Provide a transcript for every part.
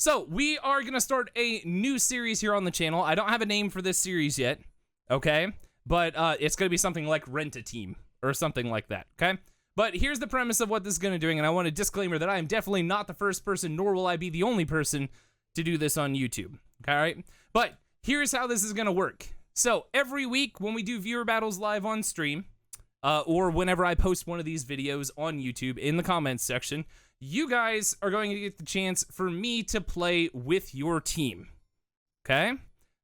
So, we are going to start a new series here on the channel. I don't have a name for this series yet, okay? But it's going to be something like Rent a Team or something like that, okay? But here's the premise of what this is going to do, and I want a disclaimer that I am definitely not the first person, nor will I be the only person to do this on YouTube, okay, all right? But here's how this is going to work. So, every week when we do viewer battles live on stream, or whenever I post one of these videos on YouTube in the comments section, you guys are going to get the chance for me to play with your team, okay?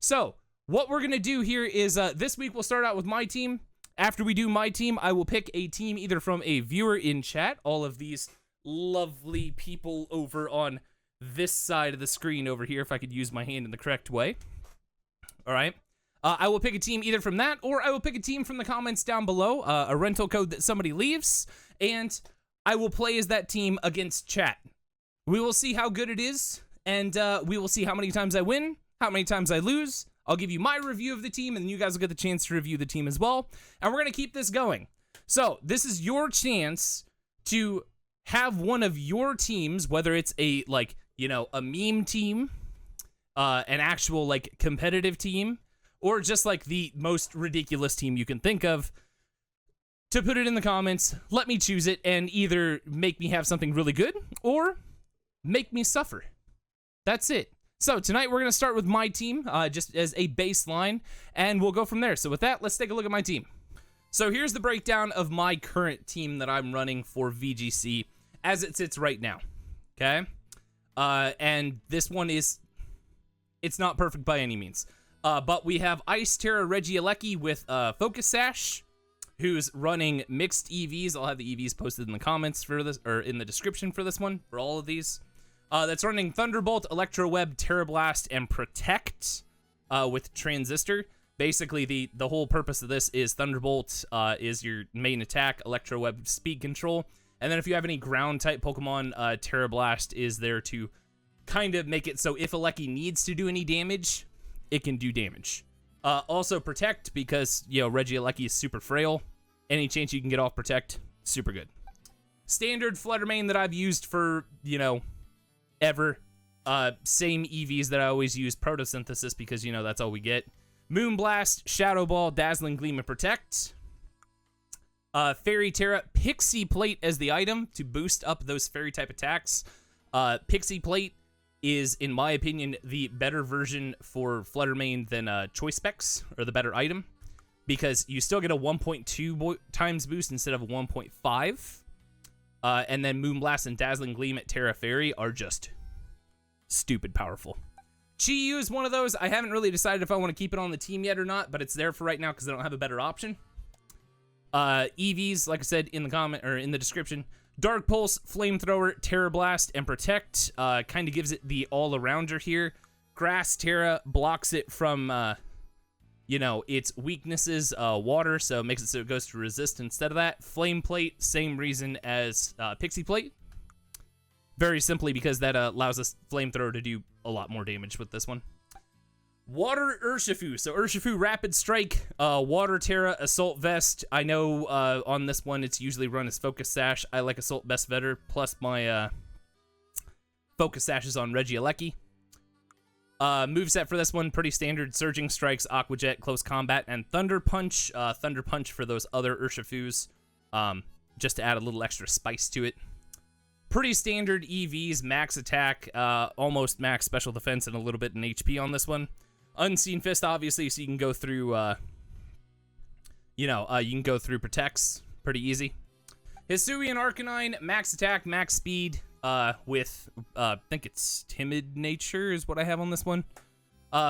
So, what we're going to do here is, this week we'll start out with my team. After we do my team, I will pick a team either from a viewer in chat, all of these lovely people over on this side of the screen over here, if I could use my hand in the correct way. All right. I will pick a team either from that, or I will pick a team from the comments down below, a rental code that somebody leaves, and I will play as that team against chat. We will see how good it is, and we will see how many times I win, how many times I lose. I'll give you my review of the team, and you guys will get the chance to review the team as well, and we're going to keep this going. So, this is your chance to have one of your teams, whether it's a, like, you know, a meme team, an actual, like, competitive team, or just, like, the most ridiculous team you can think of, to put it in the comments, let me choose it, and either make me have something really good, or make me suffer. That's it. So, tonight we're going to start with my team, just as a baseline, and we'll go from there. So with that, let's take a look at my team. So here's the breakdown of my current team that I'm running for VGC as it sits right now, okay? And this one is, it's not perfect by any means. But we have Ice Terra REGIELEKI with Focus Sash, who's running mixed EVs. I'll have the EVs posted in the comments for this, or in the description for this one, for all of these. That's running Thunderbolt, Electroweb, Terra Blast, and Protect with Transistor. Basically, the whole purpose of this is Thunderbolt is your main attack, Electroweb speed control, and then if you have any ground-type Pokemon, Terra Blast is there to kind of make it so if Eleki needs to do any damage, it can do damage. Also Protect, because, you know, Regieleki is super frail. Any chance you can get off Protect, super good. Standard Flutter Mane that I've used for, you know, ever. Same EVs that I always use, Photosynthesis, because, you know, that's all we get. Moonblast, Shadow Ball, Dazzling Gleam, and Protect. Fairy Terra, Pixie Plate as the item to boost up those fairy-type attacks. Pixie Plate is, in my opinion, the better version for Flutter Mane than Choice Specs, or the better item, because you still get a 1.2 times boost instead of a 1.5. And then Moonblast and Dazzling Gleam at Terra Fairy are just stupid powerful. Chi-Yu is one of those. I haven't really decided if I want to keep it on the team yet or not, but it's there for right now because I don't have a better option. EVs, like I said in the comment or in the description, Dark Pulse, Flamethrower, Terra Blast, and Protect. Kind of gives it the all-arounder here. Grass Terra blocks it from, you know, its weaknesses, water, so it makes it so it goes to resist instead of that. Flame Plate, same reason as Pixie Plate. Very simply because that allows us Flamethrower to do a lot more damage with this one. Water Urshifu. So Urshifu Rapid Strike, Water Terra, Assault Vest. I know on this one it's usually run as Focus Sash. I like Assault Vest better, plus my Focus Sash is on Regieleki. Moveset for this one, pretty standard. Surging Strikes, Aqua Jet, Close Combat, and Thunder Punch. Thunder Punch for those other Urshifus, just to add a little extra spice to it. Pretty standard EVs, max attack, almost max special defense, and a little bit in HP on this one. Unseen Fist, obviously, so you can go through, you can go through Protects pretty easy. Hisuian Arcanine, max attack, max speed, with, I think it's Timid Nature is what I have on this one.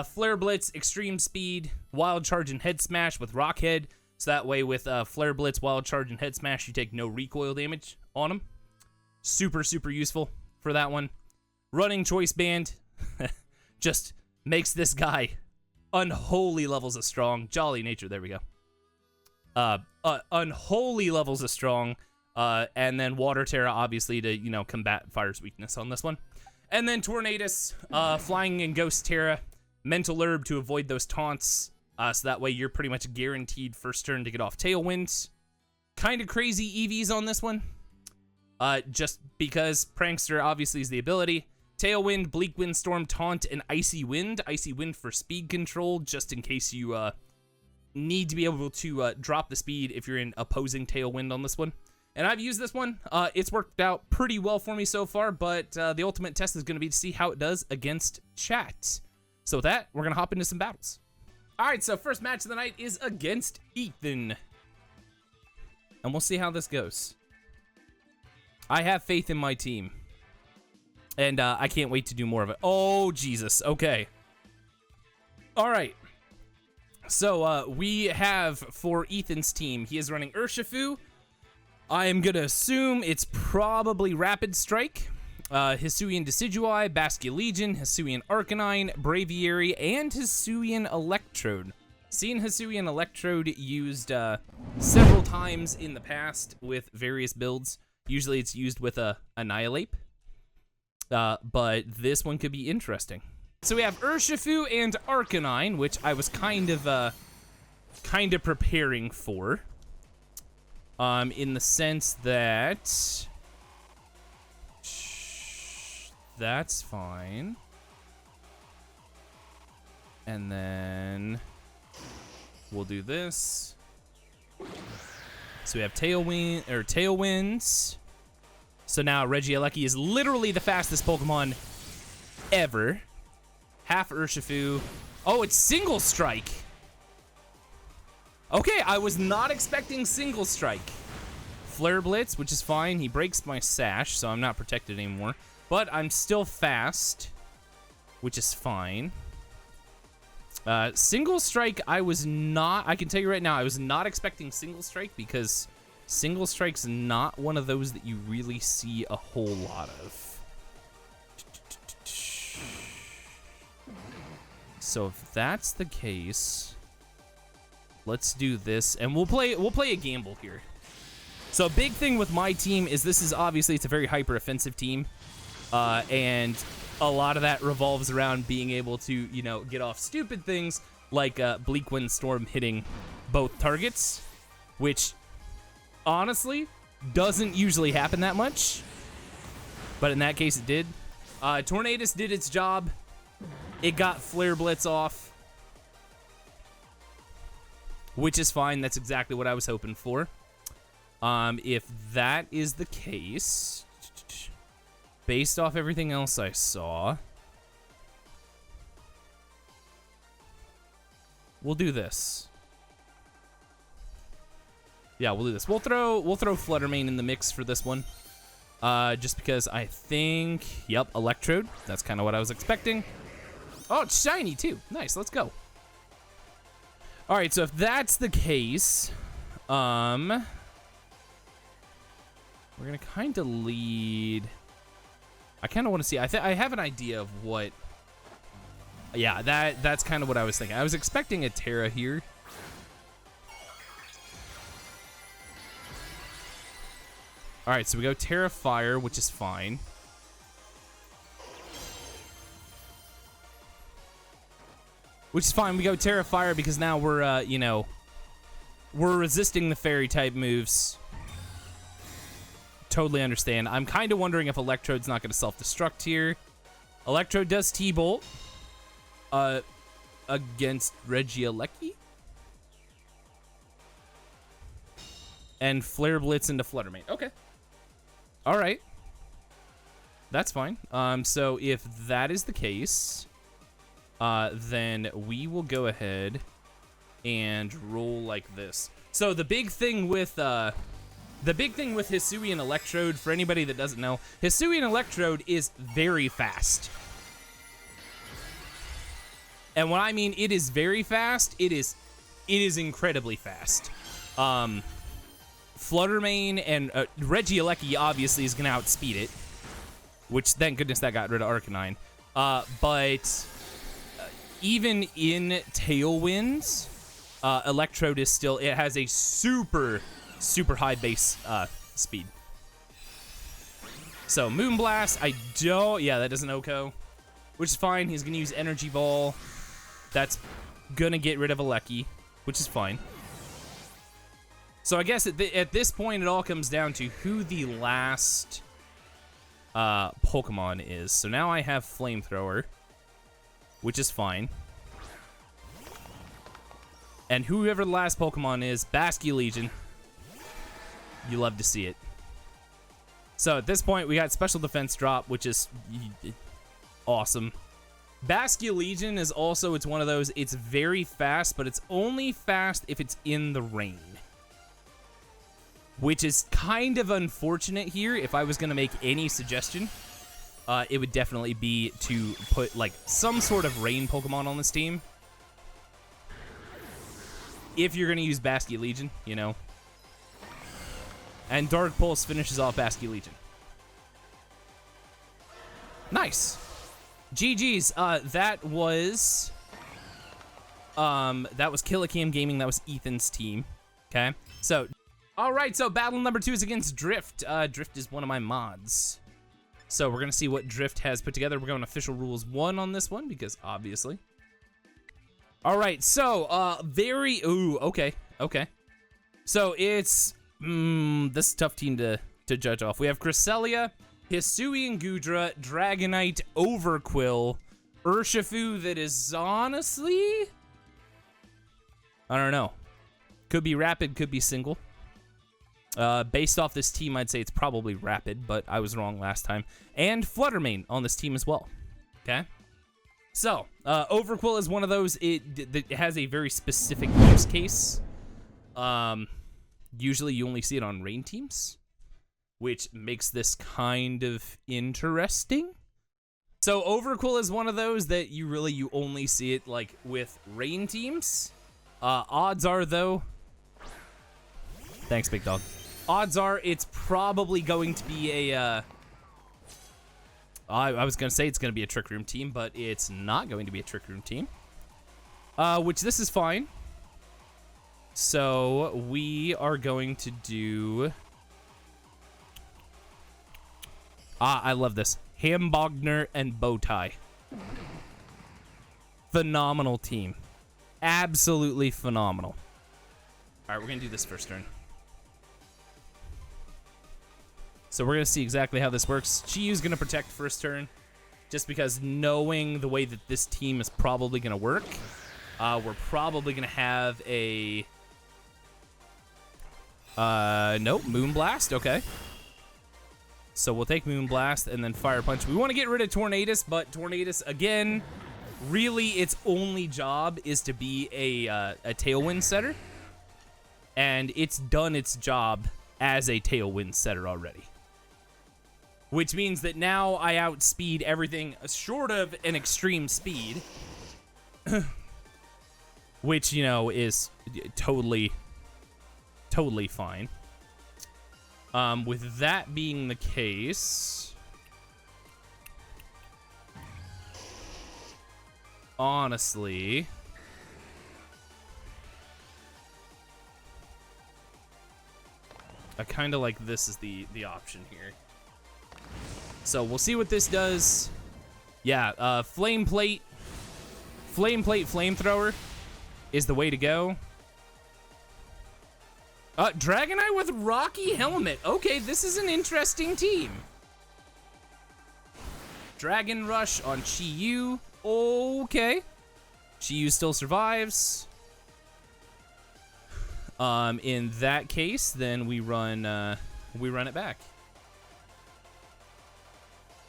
Flare Blitz, Extreme Speed, Wild Charge, and Head Smash with Rock Head. So that way with Flare Blitz, Wild Charge, and Head Smash, you take no recoil damage on them. Super, super useful for that one. Running Choice Band just makes this guy unholy levels of strong. Jolly Nature, there we go. Unholy levels of strong. And then Water Terra, obviously, to, you know, combat Fire's weakness on this one. And then Tornadus, Flying and Ghost Terra, Mental Herb to avoid those taunts. So that way you're pretty much guaranteed first turn to get off Tailwind. Kind of crazy EVs on this one. Just because Prankster obviously is the ability. Tailwind, Bleak Windstorm, Taunt, and Icy Wind. Icy Wind for speed control, just in case you need to be able to drop the speed if you're in opposing Tailwind on this one. And I've used this one. It's worked out pretty well for me so far, but the ultimate test is going to be to see how it does against chat. So with that, we're going to hop into some battles. All right, so first match of the night is against Ethan. And we'll see how this goes. I have faith in my team. And I can't wait to do more of it. Oh, Jesus. Okay. All right. So we have, for Ethan's team, he is running Urshifu. I am going to assume it's probably Rapid Strike, Hisuian Decidueye, Basculegion, Hisuian Arcanine, Braviary, and Hisuian Electrode. Seen Hisuian Electrode used several times in the past with various builds. Usually it's used with a Annihilate. But this one could be interesting. So we have Urshifu and Arcanine, which I was kind of preparing for. In the sense that that's fine. And then we'll do this. So we have Tailwinds. So now Regieleki is literally the fastest Pokemon ever. Half Urshifu. Oh, it's Single Strike. Okay, I was not expecting Single Strike. Flare Blitz, which is fine. He breaks my sash, so I'm not protected anymore. But I'm still fast, which is fine. Single Strike, I can tell you right now, I was not expecting Single Strike because Single Strike's not one of those that you really see a whole lot of. So if that's the case, let's do this, and we'll play a gamble here. So a big thing with my team is it's a very hyper-offensive team, and a lot of that revolves around being able to, you know, get off stupid things like Bleak Windstorm hitting both targets, which honestly doesn't usually happen that much, but in that case it did. Tornadus did its job. It got Flare Blitz off, which is fine. That's exactly what I was hoping for. If that is the case, based off everything else I saw, we'll do this. Yeah, we'll do this. We'll throw Flutter Mane in the mix for this one. Just because I think, yep, Electrode. That's kind of what I was expecting. Oh, it's shiny too. Nice, let's go. All right, so if that's the case, we're gonna kind of lead. I kind of want to see. I have an idea of what. Yeah, that's kind of what I was thinking. I was expecting a Terra here. All right, so we go Terra Fire, which is fine. Which is fine. We go Terra Fire because now we're, you know, we're resisting the Fairy type moves. Totally understand. I'm kind of wondering if Electrode's not going to self-destruct here. Electrode does T-Bolt against Regieleki. And Flare Blitz into Flutter Mane. Okay. All right. That's fine. So if that is the case, then we will go ahead and roll like this. So the big thing with Hisuian Electrode, for anybody that doesn't know, Hisuian Electrode is very fast. And when I mean it is very fast, it is incredibly fast. Flutter Mane and Regieleki obviously is gonna outspeed it, which thank goodness that got rid of Arcanine. But even in Tailwinds, Electrode is still, it has a super high base speed. So Moonblast, yeah, that doesn't OHKO, which is fine. He's gonna use Energy Ball. That's gonna get rid of Aleki, which is fine. So I guess at this point it all comes down to who the last Pokemon is. So now I have Flamethrower, which is fine. And whoever the last Pokemon is, Basculegion. You love to see it. So at this point, we got Special Defense drop, which is awesome. Basculegion is also, it's one of those, it's very fast, but it's only fast if it's in the rain. Which is kind of unfortunate here. If I was going to make any suggestion, it would definitely be to put, like, some sort of rain Pokemon on this team. If you're going to use Basculegion, you know. And Dark Pulse finishes off Basculegion. Nice. GG's. That was Killicam Gaming. That was Ethan's team. Okay. So, all right. So battle number 2 is against Drift. Drift is one of my mods. So we're gonna see what Drift has put together. We're going official rules 1 on this one because obviously. All right. So okay. So it's this is a tough team to judge off. We have Cresselia, Hisuian Gudra, Dragonite, Overquill, Urshifu that is honestly, I don't know. Could be rapid, could be single. Based off this team, I'd say it's probably rapid, but I was wrong last time. And FLUTTER MANE on this team as well. Okay? So, Overquill is one of those, it has a very specific use case. Usually you only see it on rain teams, which makes this kind of interesting. So Overquill is one of those that you only see it like with rain teams. Odds are though, thanks big dog. Odds are it's probably going to be a, I was going to say it's going to be a Trick Room team, but it's not going to be a Trick Room team. Which this is fine. So we are going to do, I love this. Hambogner and Bowtie. Phenomenal team. Absolutely phenomenal. All right, we're going to do this first turn. So we're going to see exactly how this works. Chiyu's going to protect first turn, just because knowing the way that this team is probably going to work, we're probably going to have a, nope, Moonblast, okay. So we'll take Moonblast and then Fire Punch. We want to get rid of Tornadus, but Tornadus, again, really its only job is to be a Tailwind setter. And it's done its job as a Tailwind setter already. Which means that now I outspeed everything short of an extreme speed. Which, you know, is totally fine. With that being the case, honestly, I kind of like this as the option here. So we'll see what this does. Yeah, Flame Plate, Flamethrower is the way to go. Dragonite with Rocky Helmet. Okay, this is an interesting team. Dragon Rush on Chiyu. Okay. Chiyu still survives. In that case, then we run it back.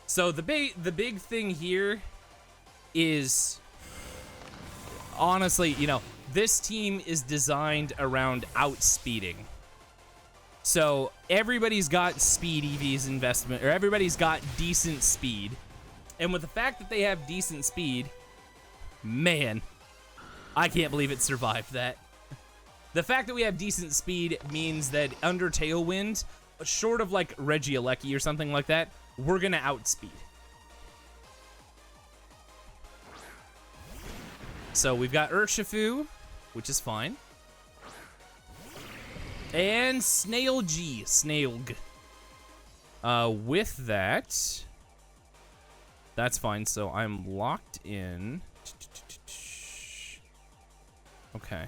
So the big thing here is, honestly, you know, this team is designed around outspeeding. So everybody's got speed EV's investment, or everybody's got decent speed. And with the fact that they have decent speed, man, I can't believe it survived that. The fact that we have decent speed means that under Tailwind, short of like Regieleki or something like that, we're gonna outspeed. So we've got Urshifu, which is fine. And Snailg. With that, that's fine. So I'm locked in. Okay.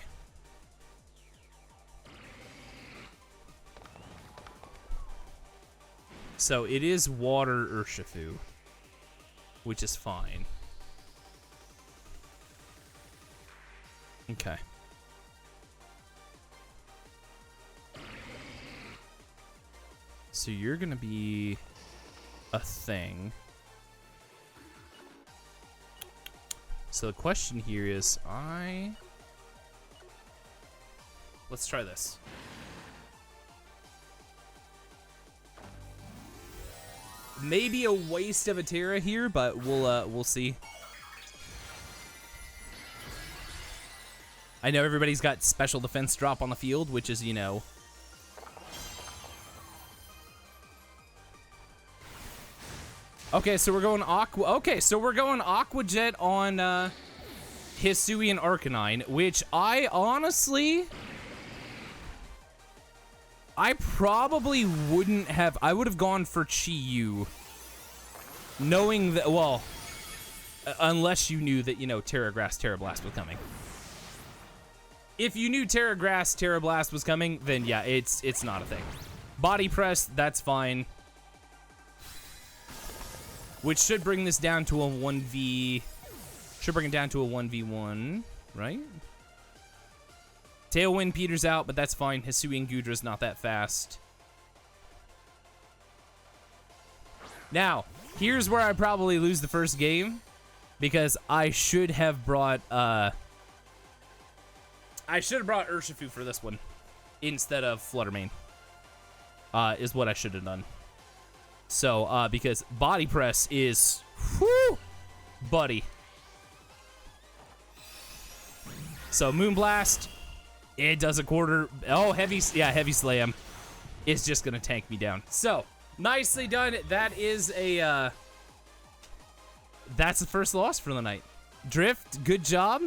So it is water Urshifu, which is fine. Okay. So you're gonna be a thing. So the question here is, let's try this. Maybe a waste of a Terra here, but we'll see. I know everybody's got special defense drop on the field, which is, you know. Okay, so we're going Aqua. Okay, so we're going Aqua Jet on Hisuian Arcanine, which I honestly, I probably wouldn't have. I would have gone for Chi-Yu, knowing that, well, unless you knew that, you know, Terra Grass, Terra Blast was coming. If you knew Terra Grass, Terra Blast was coming, then yeah, it's not a thing. Body Press, that's fine. Which should bring this down to a 1v... Should bring it down to a 1v1, right? Tailwind peters out, but that's fine. Hisuian Gudra's not that fast. Now, here's where I probably lose the first game. Because I should have brought, I should have brought Urshifu for this one. Instead of Flutter Mane. Is what I should have done. So, because Body Press is, whoo, buddy. So, Moonblast, it does a quarter. Oh, Heavy Slam is just going to tank me down. So, nicely done. That is a, that's the first loss for the night. Drift, good job.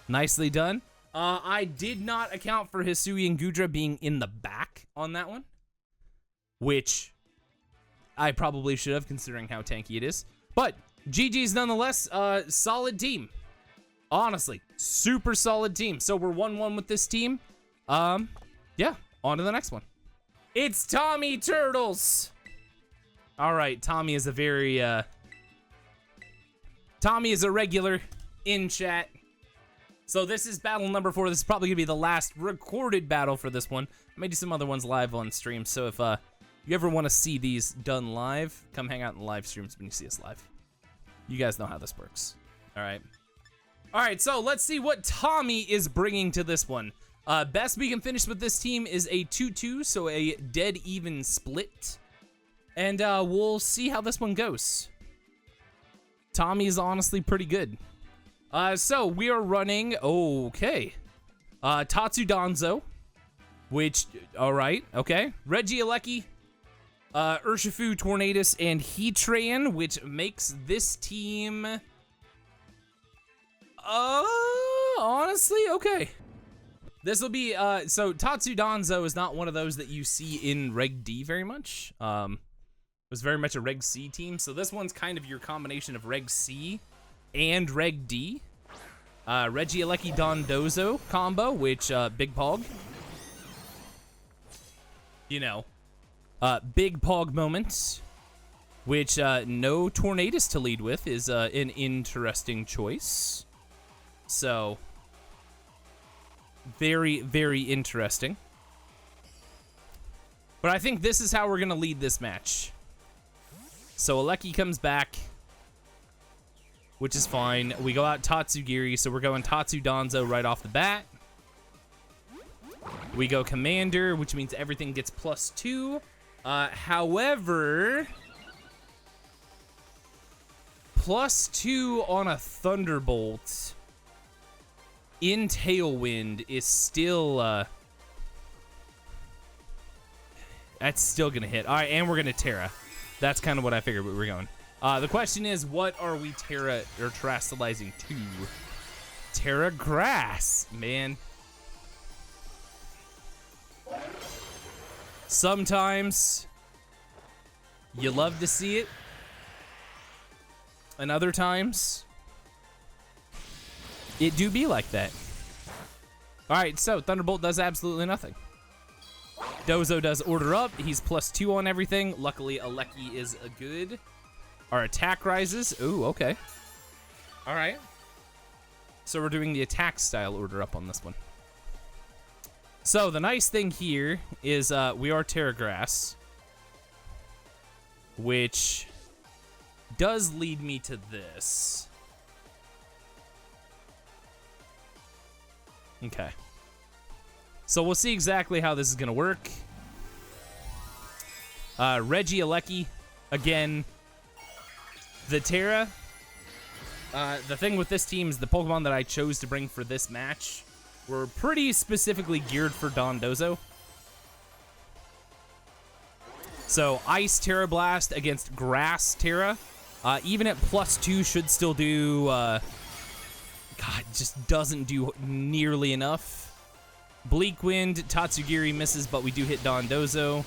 Nicely done. I did not account for Hisuian Gudra being in the back on that one. Which I probably should have, considering how tanky it is. But GG's nonetheless. Solid team. Honestly, super solid team. So we're 1-1 with this team. Yeah, on to the next one. It's Tommy Turtles. All right, Tommy is a very Tommy is a regular in chat. So this is battle number 4. This is probably gonna be the last recorded battle for this one. I may do some other ones live on stream. So if you ever want to see these done live, come hang out in the live streams when you see us live. You guys know how this works. All right. All right, so let's see what Tommy is bringing to this one. Best we can finish with this team is a 2-2, so a dead even split. And we'll see how this one goes. Tommy is honestly pretty good. So we are running, okay. Tatsu Danzo, which, all right, okay. Regieleki, Urshifu, Tornadus, and Heatran, which makes this team, honestly, okay. This will be, so Tatsu Danzo is not one of those that you see in Reg D very much. It was very much a Reg C team, so this one's kind of your combination of Reg C and Reg D. Regieleki Dondozo combo, which, Big Pog. You know, Big Pog moment, which, no Tornadus to lead with is, an interesting choice. So, very, very interesting. But I think this is how we're going to lead this match. So, Aleki comes back, which is fine. We go out Tatsugiri, so we're going Tatsu Danzo right off the bat. We go Commander, which means everything gets +2. However, +2 on a Thunderbolt in Tailwind is still, that's still gonna hit. All right, and we're gonna Terra. That's kind of what I figured we were going. The question is, what are we Terra or Terastallizing to? Terra Grass, man. Sometimes you love to see it, and other times it do be like that. All right, so Thunderbolt does absolutely nothing. Dozo does order up. He's +2 on everything. Luckily, Eleki is a good. Our attack rises. Ooh, okay. All right. So we're doing the attack style order up on this one. So the nice thing here is we are Terra Grass, which does lead me to this. Okay. So we'll see exactly how this is gonna work. Regieleki, again, the Terra. The thing with this team is the Pokemon that I chose to bring for this match were pretty specifically geared for Dondozo. So Ice Terra Blast against Grass Terra, even at +2 should still do, God, just doesn't do nearly enough. Bleak Wind, Tatsugiri misses, but we do hit Dondozo.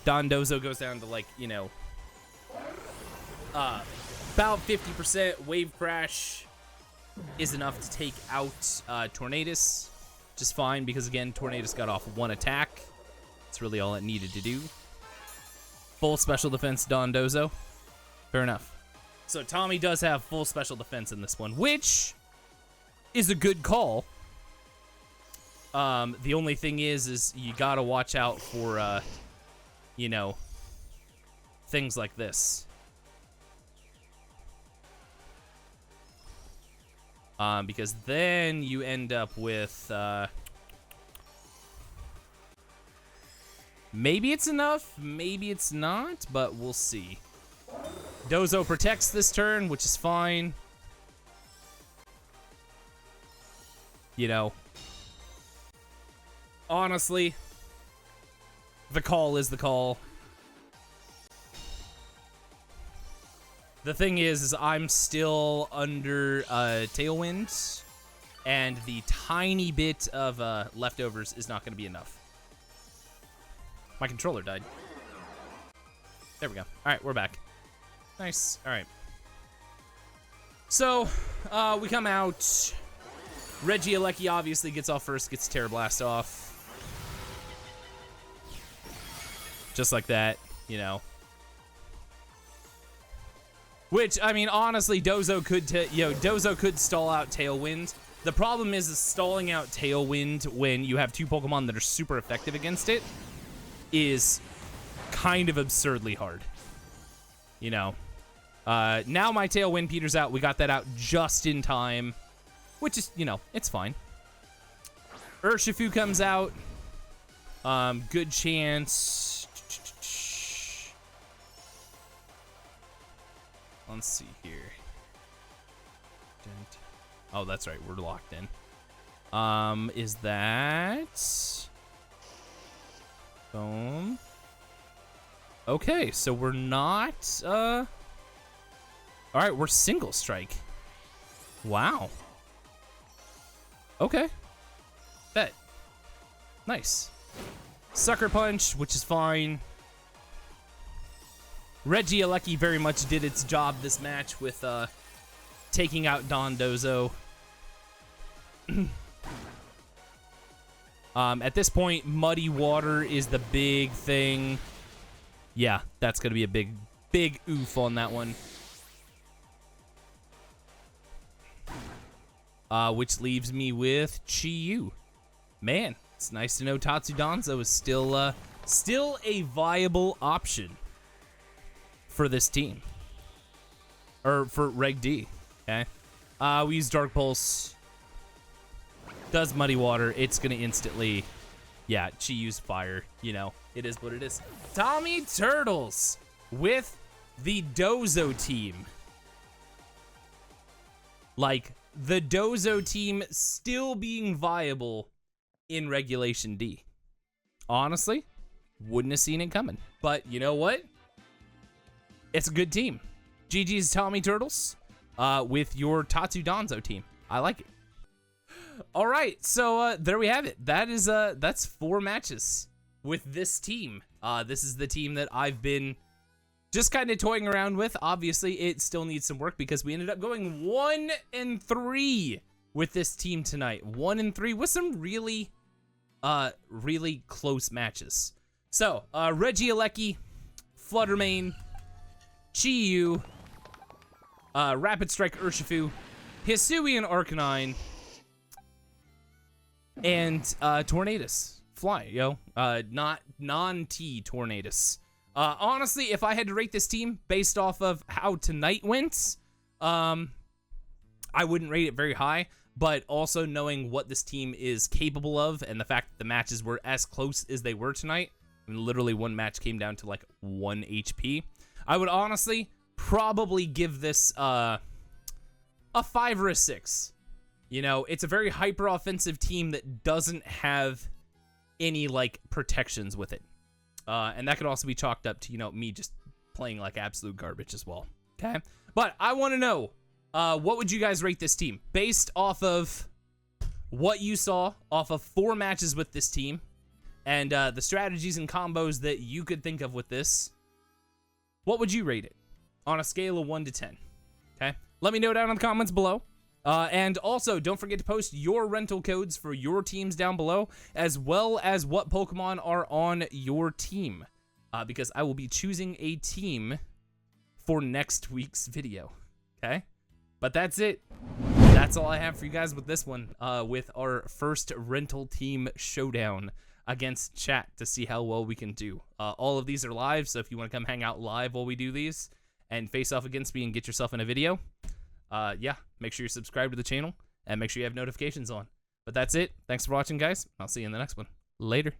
Dondozo goes down to, like, you know, about 50%. Wave Crash is enough to take out Tornadus, just fine, because, again, Tornadus got off 1 attack. That's really all it needed to do. Full special defense Dondozo. Fair enough. So Tommy does have full special defense in this one, which is a good call. The only thing is you gotta watch out for, you know, things like this. Because then you end up with, maybe it's enough, maybe it's not, but we'll see. Dozo protects this turn, which is fine. You know, honestly, the call is the call. The thing is I'm still under Tailwind, and the tiny bit of leftovers is not going to be enough. My controller died. There we go. All right, we're back. Nice. All right. So, we come out. Regieleki obviously gets off first, gets Terra Blast off. Just like that, you know. Which, I mean, honestly, Dozo could stall out Tailwind. The problem is stalling out Tailwind when you have 2 Pokemon that are super effective against it is kind of absurdly hard. You know. Now my Tailwind peters out. We got that out just in time. Which is, you know, it's fine. Urshifu comes out. Good chance. Let's see here. Oh, that's right. We're locked in. Is that... Boom. Okay, so we're not... Alright, we're single strike. Wow. Okay. Bet. Nice. Sucker Punch, which is fine. Regieleki very much did its job this match with taking out Dondozo. At this point, Muddy Water is the big thing. Yeah, that's going to be a big oof on that one. Which leaves me with Chi-Yu. Man, it's nice to know Tatsudonzo is still a viable option for this team. Or for Reg D, okay? We use Dark Pulse. Does Muddy Water. It's gonna instantly, yeah, Chi-Yu's fire. You know, it is what it is. Tommy Turtles with the Dozo team. Like, the Dozo team still being viable in Regulation D. Honestly, wouldn't have seen it coming. But you know what? It's a good team. GG's Tommy Turtles with your Tatsudonzo team. I like it. All right, so there we have it. That's 4 matches with this team. This is the team that I've been just kind of toying around with. Obviously, it still needs some work because we ended up going 1-3 with this team tonight. 1-3 with some really really close matches. So, REGIELEKI, FLUTTER MANE, Chi-Yu, Rapid Strike Urshifu, Hisuian Arcanine, and Tornadus. Fly, yo. Not non-T Tornadus. Honestly, if I had to rate this team based off of how tonight went, I wouldn't rate it very high, but also knowing what this team is capable of and the fact that the matches were as close as they were tonight, I mean, literally one match came down to like 1 HP, I would honestly probably give this a 5 or a 6. You know, it's a very hyper-offensive team that doesn't have any, like, protections with it. And that could also be chalked up to, you know, me just playing like absolute garbage as well. Okay? But I want to know, what would you guys rate this team? Based off of what you saw off of 4 matches with this team, and the strategies and combos that you could think of with this, what would you rate it on a scale of 1 to 10? Okay? Let me know down in the comments below. And also, don't forget to post your rental codes for your teams down below, as well as what Pokemon are on your team, because I will be choosing a team for next week's video, okay? But that's it. That's all I have for you guys with this one, with our first rental team showdown against chat to see how well we can do. All of these are live, so if you want to come hang out live while we do these and face off against me and get yourself in a video, yeah, make sure you're subscribed to the channel and make sure you have notifications on. But that's it. Thanks for watching, guys. I'll see you in the next one. Later.